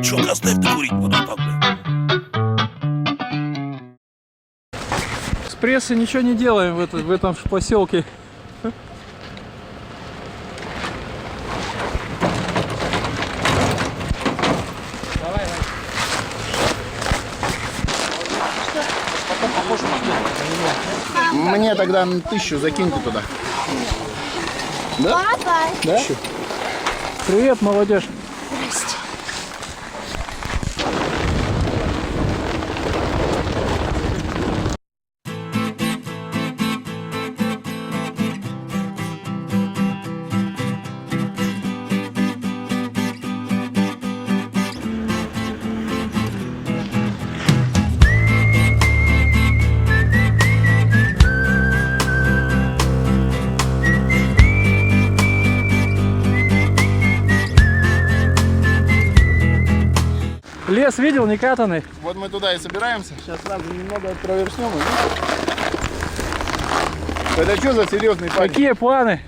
Чё, оставь ты курить потом там, блядь. С прессы ничего не делаем в этом поселке. Мне тогда 1000 закиньте туда. Да? Папа. Да? Привет, молодежь. Здрасте. Лес видел, не катанный? Вот мы туда и собираемся. Сейчас сразу немного проверснем. Это что за серьезный парень? Какие планы?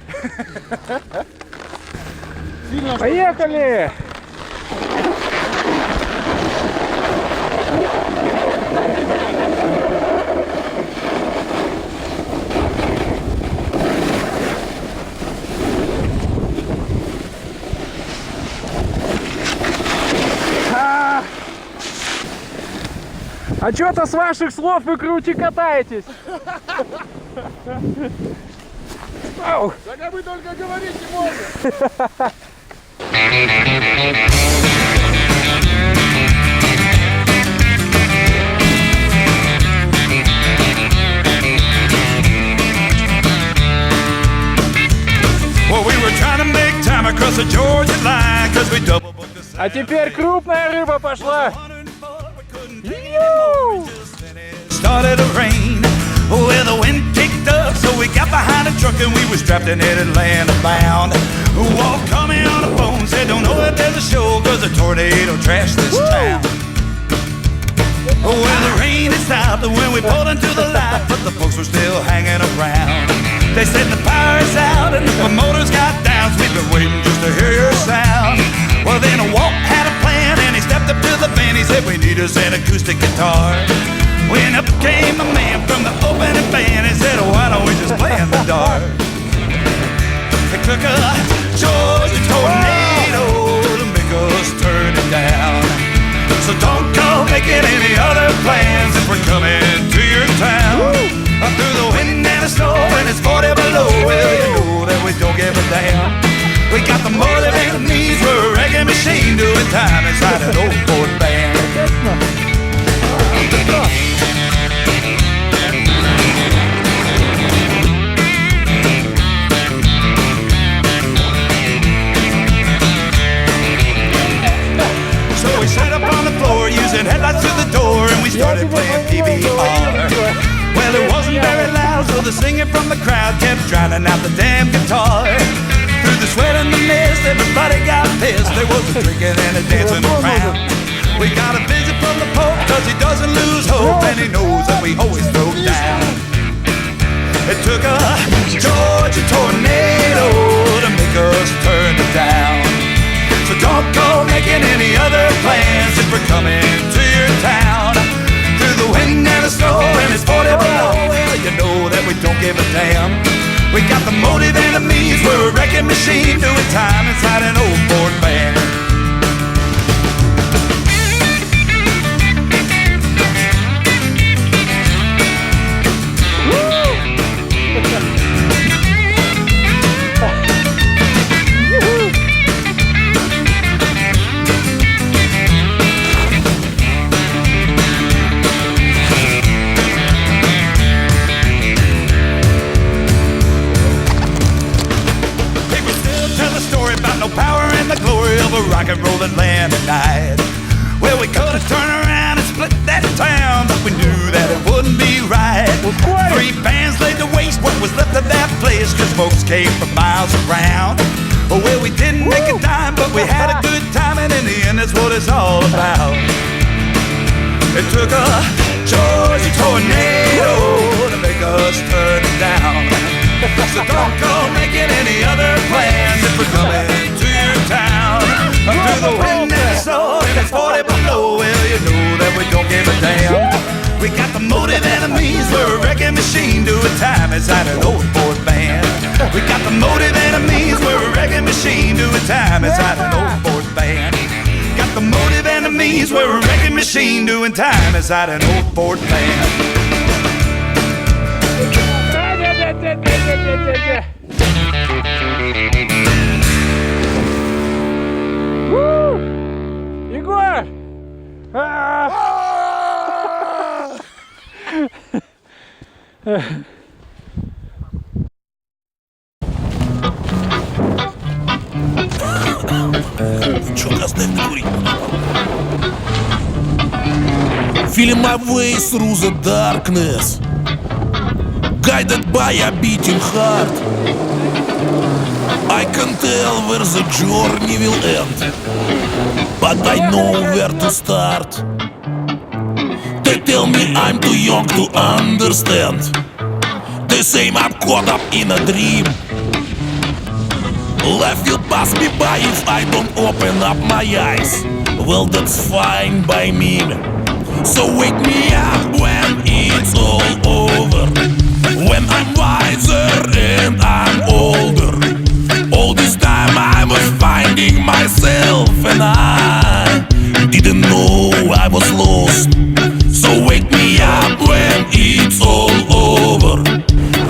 Сильно, Поехали! А что-то с ваших слов вы круче катаетесь. Ау. Так а вы только говорить не можете. Well, we were trying to make time across the Georgia line, cause we double booked the А теперь крупная рыба пошла. started to rain. Well, the wind kicked up, so we got behind a truck and we was strapped and headed land bound. Walt called me on the phone, said don't know if there's a show, cause a tornado trashed this town. Well, the rain had stopped when we pulled into the light, but the folks were still hanging around. They said the power's out and the motors got down, so we've been waiting just to hear your sound. Well, then Walt had a plan and he stepped up to the van. He said we need us an acoustic guitar. When up came a man from the opening band and said, oh, why don't we just play in the dark? It took a Georgia tornado to make us turn it down. So don't go making any other plans if we're coming to your town. Through the wind and the snow and it's 40 below, well, you know that we don't give a damn. We got the motor and the knees, we're a reggae machine doing time inside an old Ford band. So we sat up on the floor using headlights through the door and we started playing PBR. Well, it wasn't very loud, so the singing from the crowd kept drowning out the damn guitar. Through the sweat and the mist, everybody got pissed. There was a drinking and a dancing around. We got a visit from the Pope, cause he doesn't lose hope, and he knows that we always throw down. It took a Georgia tornado to make us turn it down. So don't go making any other plans if we're coming to your town. Through the wind and the snow and it's 40 below, well, you know that we don't give a damn. We got the motive and the means, we're a wrecking machine doing time inside an old Ford van. Rock and roll Atlanta night. Well, we could have turned around and split that town, but we knew that it wouldn't be right. 3 bands laid to waste what was left of that place, cause folks came from miles around. Well, we didn't make a dime, but we had a good time, and in the end, that's what it's all about. It took a Georgia tornado to make us turn it down. So don't go making any other plans if we're coming to your town. Through the wind and the snow and it's 40 time inside an old Ford van. We got the motive enemies, we're a wrecking machine doing time inside an old Ford van. Got the motive enemies, we're a wrecking machine doing time inside an old Ford van. Егор! Чё, оставь курить. Feeling my way through the darkness, guided by a beating heart. I can tell where the journey will end, but I know where to start. They tell me I'm too young to understand. They say I'm caught up in a dream. Life will pass me by if I don't open up my eyes. Well, that's fine by me. So wake me up when it's all over, when I'm wiser and I'm older. All this time I was finding myself, and I didn't know I was lost. So wake me up when it's all over,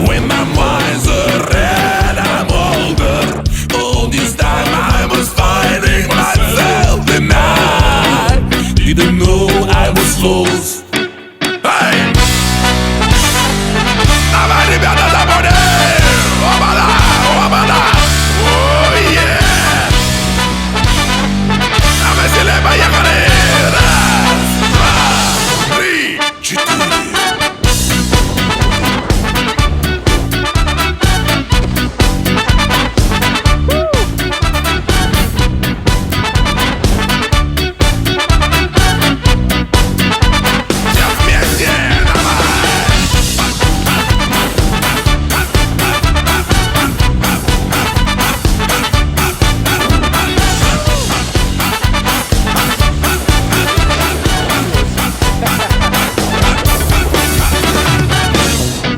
when I'm wiser and I'm older. All this time I was finding myself, and I didn't know I was lost. Hey! Давай, ребята, за Море! Оба-да, оба-да! Oh yeah! На веселе поехали! Раз, два, три, четыре.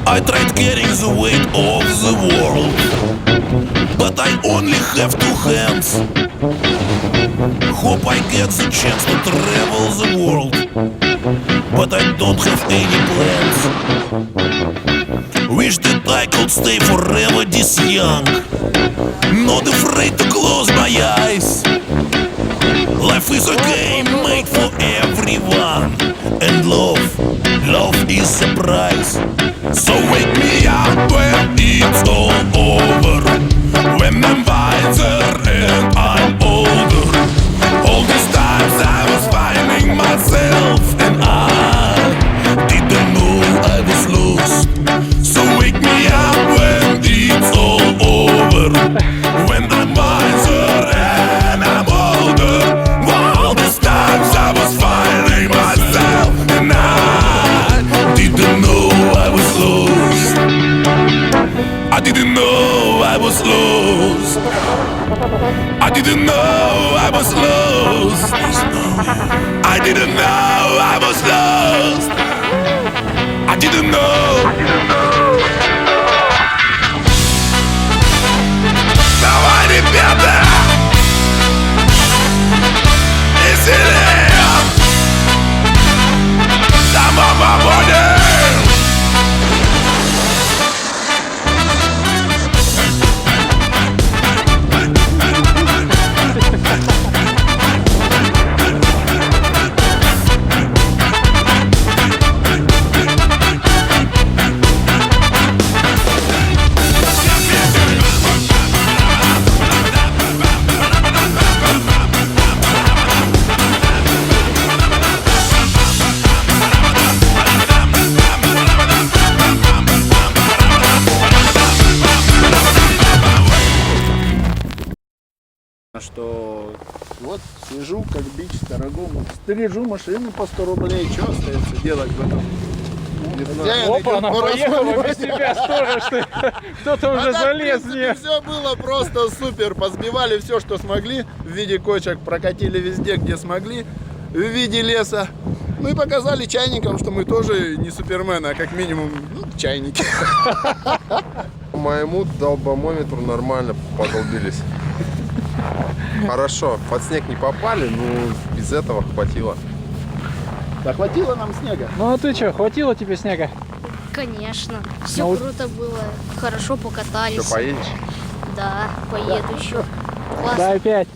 I tried carrying the weight of the world, but I only have two hands. Hope I get the chance to travel the world, but I don't have any plans. Wish that I could stay forever this young, not afraid to close my eyes. Life is a game made for everyone, and love is the prize. So wake me up when it's all over, when I'm wiser and I'm older. All these times I was finding myself, and I didn't know I was lost. So wake me up when it's all over, when I'm wiser and I'm older. All these times I was finding myself, and I didn't know I was lost. I didn't know I was lost. I didn't know I was lost. I didn't know I was lost. I didn't know. Давай, ребята! Веселее! Домой по Море! Что вот сижу как бич дорогому, стрижу машины по 100 рублей, что остается делать в этом? Опа, она поехала без тебя, что же ты? Кто-то уже залез мне. Все было просто супер, позбивали все, что смогли, в виде кочек прокатили везде, где смогли, в виде леса. Ну и показали чайникам, что мы тоже не супермены, а как минимум чайники. По моему долбомометру нормально подолбились. Хорошо, под снег не попали, но без этого хватило. Да хватило нам снега. Ну а ты что, хватило тебе снега? Конечно. Все Ну, круто было. Хорошо покатались. Что, поедешь? Да, поеду еще. Классно. Да, опять.